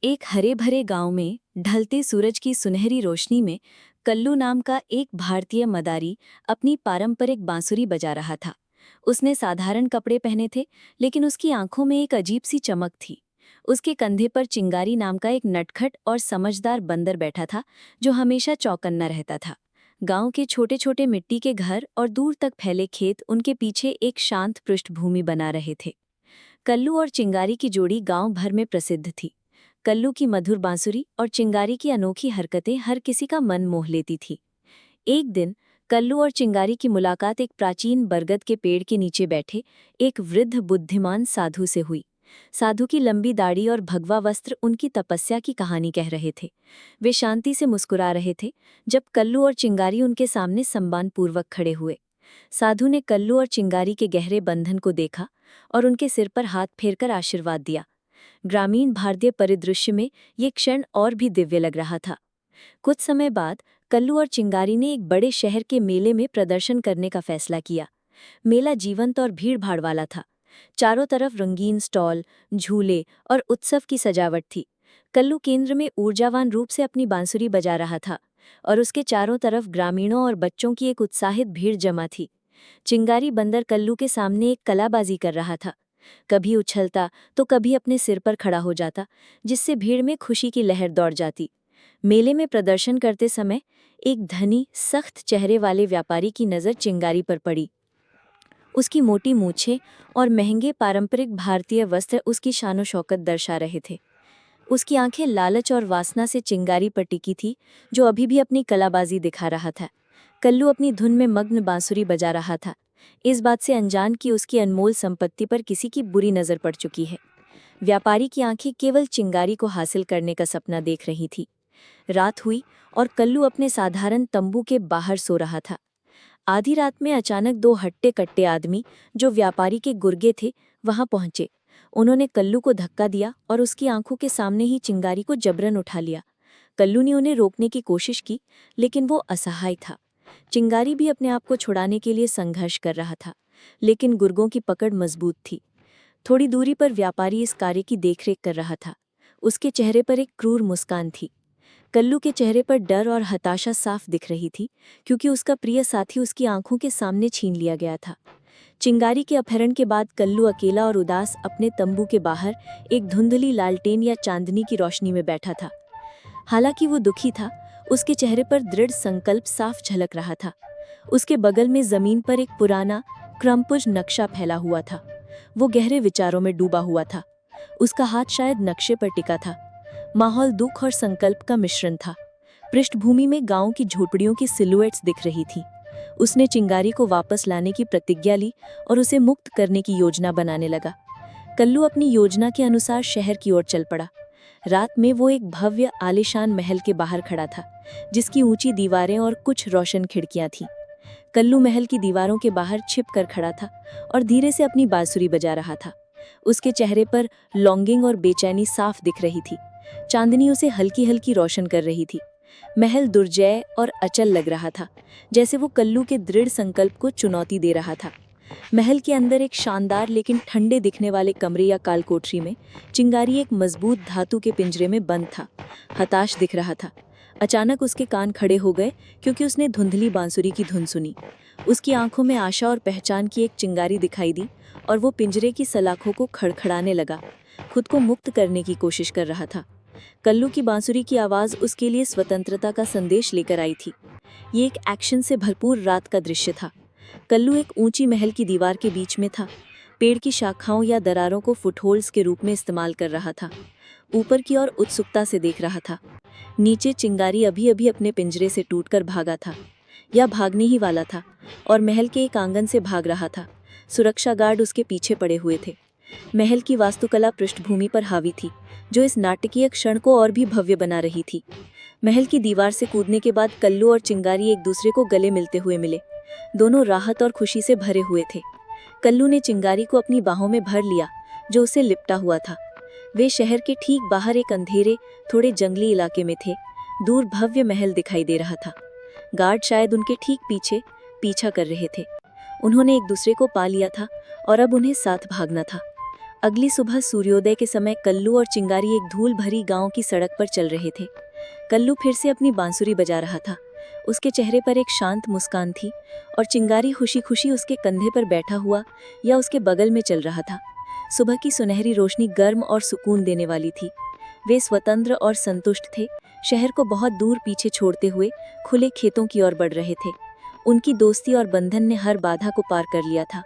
एक हरे भरे गांव में ढलते सूरज की सुनहरी रोशनी में कल्लू नाम का एक भारतीय मदारी अपनी पारंपरिक बांसुरी बजा रहा था। उसने साधारण कपड़े पहने थे, लेकिन उसकी आंखों में एक अजीब सी चमक थी। उसके कंधे पर चिंगारी नाम का एक नटखट और समझदार बंदर बैठा था, जो हमेशा चौकन्ना रहता था। गांव के छोटे छोटे मिट्टी के घर और दूर तक फैले खेत उनके पीछे एक शांत पृष्ठभूमि बना रहे थे। कल्लू और चिंगारी की जोड़ी गांव भर में प्रसिद्ध थी। कल्लू की मधुर बांसुरी और चिंगारी की अनोखी हरकतें हर किसी का मन मोह लेती थी। एक दिन कल्लू और चिंगारी की मुलाकात एक प्राचीन बरगद के पेड़ के नीचे बैठे एक वृद्ध बुद्धिमान साधु से हुई। साधु की लंबी दाढ़ी और भगवा वस्त्र उनकी तपस्या की कहानी कह रहे थे। वे शांति से मुस्कुरा रहे थे जब कल्लू और चिंगारी उनके सामने सम्मानपूर्वक खड़े हुए। साधु ने कल्लू और चिंगारी के गहरे बंधन को देखा और उनके सिर पर हाथ फेरकर आशीर्वाद दिया। ग्रामीण भारतीय परिदृश्य में ये क्षण और भी दिव्य लग रहा था। कुछ समय बाद कल्लू और चिंगारी ने एक बड़े शहर के मेले में प्रदर्शन करने का फैसला किया। मेला जीवंत और भीड़भाड़ वाला था। चारों तरफ रंगीन स्टॉल, झूले और उत्सव की सजावट थी। कल्लू केंद्र में ऊर्जावान रूप से अपनी बांसुरी बजा रहा था और उसके चारों तरफ ग्रामीणों और बच्चों की एक उत्साहित भीड़ जमा थी। चिंगारी बंदर कल्लू के सामने एक कलाबाजी कर रहा था। कभी उछलता तो कभी अपने सिर पर खड़ा हो जाता, जिससे भीड़ में खुशी की लहर दौड़ जाती। मेले में प्रदर्शन करते समय एक धनी सख्त चेहरे वाले व्यापारी की नज़र चिंगारी पर पड़ी। उसकी मोटी मूछें और महंगे पारंपरिक भारतीय वस्त्र उसकी शानो शौकत दर्शा रहे थे। उसकी आंखें लालच और वासना से चिंगारी पर टिकी थी, जो अभी भी अपनी कलाबाजी दिखा रहा था। कल्लू अपनी धुन में मग्न बांसुरी बजा रहा था, इस बात से अनजान कि उसकी अनमोल संपत्ति पर किसी की बुरी नज़र पड़ चुकी है। व्यापारी की आंखें केवल चिंगारी को हासिल करने का सपना देख रही थी। रात हुई और कल्लू अपने साधारण तंबू के बाहर सो रहा था। आधी रात में अचानक दो हट्टे कट्टे आदमी, जो व्यापारी के गुर्गे थे, वहां पहुंचे। उन्होंने कल्लू को धक्का दिया और उसकी आंखों के सामने ही चिंगारी को जबरन उठा लिया। कल्लू ने उन्हें रोकने की कोशिश की, लेकिन वो असहाय था। चिंगारी भी अपने आप को छुड़ाने के लिए संघर्ष कर रहा था, लेकिन गुर्गों की पकड़ मजबूत थी। थोड़ी दूरी पर व्यापारी इस कार्य की देखरेख कर रहा था। उसके चेहरे पर एक क्रूर मुस्कान थी। कल्लू के चेहरे पर डर और हताशा साफ दिख रही थी, क्योंकि उसका प्रिय साथी उसकी आंखों के सामने छीन लिया गया था। चिंगारी के अपहरण के बाद कल्लू अकेला और उदास अपने तंबू के बाहर एक धुंधली लालटेन या चांदनी की रोशनी में बैठा था। हालांकि वो दुखी था, उसके चेहरे पर दृढ़ संकल्प साफ झलक रहा था। उसके बगल में जमीन पर एक पुराना क्रमपुज नक्शा फैला हुआ था। वो गहरे विचारों में डूबा हुआ था। उसका हाथ शायद नक्शे पर टिका था। माहौल दुख और संकल्प का मिश्रण था। पृष्ठभूमि में गांव की झोपड़ियों की सिलुएट्स दिख रही थी। उसने चिंगारी को वापस लाने की प्रतिज्ञा ली और उसे मुक्त करने की योजना बनाने लगा। कल्लू अपनी योजना के अनुसार शहर की ओर चल पड़ा। रात में वो एक भव्य आलीशान महल के बाहर खड़ा था, जिसकी ऊंची दीवारें और कुछ रोशन खिड़कियां थीं। कल्लू महल की दीवारों के बाहर छिप कर खड़ा था और धीरे से अपनी बांसुरी बजा रहा था। उसके चेहरे पर लॉन्गिंग और बेचैनी साफ दिख रही थी। चांदनी उसे हल्की हल्की रोशन कर रही थी। महल दुर्जय और अचल लग रहा था, जैसे वो कल्लू के दृढ़ संकल्प को चुनौती दे रहा था। महल के अंदर एक शानदार लेकिन ठंडे दिखने वाले कमरे या कालकोठरी में चिंगारी एक मजबूत धातु के पिंजरे में बंद था। हताश दिख रहा था। अचानक उसके कान खड़े हो गए, क्योंकि उसने धुंधली बांसुरी की धुन सुनी। उसकी आंखों में आशा और पहचान की एक चिंगारी दिखाई दी और वो पिंजरे की सलाखों को खड़खड़ाने लगा, खुद को मुक्त करने की कोशिश कर रहा था। कल्लू की बांसुरी की आवाज़ उसके लिए स्वतंत्रता का संदेश लेकर आई थी। ये एक एक्शन से भरपूर रात का दृश्य था। कल्लू एक ऊंची महल की दीवार के बीच में था। पेड़ की शाखाओं या दरारों को फुटहोल्ड्स के रूप में इस्तेमाल कर रहा था। ऊपर की ओर उत्सुकता से देख रहा था। नीचे चिंगारी अभी अभी अपने पिंजरे से टूटकर भागा था, या भागने ही वाला था, और महल के एक आंगन से भाग रहा था। सुरक्षा गार्ड उसके पीछे पड़े हुए थे। महल की वास्तुकला पृष्ठभूमि पर हावी थी, जो इस नाटकीय क्षण को और भी भव्य बना रही थी। महल की दीवार से कूदने के बाद कल्लू और चिंगारी एक दूसरे को गले मिलते हुए मिले। दोनों राहत और खुशी से भरे हुए थे। कल्लू ने चिंगारी को अपनी बाहों में भर लिया, जो उसे लिपटा हुआ था। वे शहर के ठीक बाहर एक अंधेरे, थोड़े जंगली इलाके में थे। दूर भव्य महल दिखाई दे रहा था। गार्ड शायद उनके ठीक पीछे पीछा कर रहे थे। उन्होंने एक दूसरे को पा लिया था और अब उन्हें साथ भागना था। अगली सुबह सूर्योदय के समय कल्लू और चिंगारी एक धूल भरी गांव की सड़क पर चल रहे थे। कल्लू फिर से अपनी बांसुरी बजा रहा था। उसके चेहरे पर एक शांत मुस्कान थी और चिंगारी खुशी खुशी उसके कंधे पर बैठा हुआ या उसके बगल में चल रहा था। सुबह की सुनहरी रोशनी गर्म और सुकून देने वाली थी। वे स्वतंत्र और संतुष्ट थे, शहर को बहुत दूर पीछे छोड़ते हुए खुले खेतों की ओर बढ़ रहे थे। उनकी दोस्ती और बंधन ने हर बाधा को पार कर लिया था।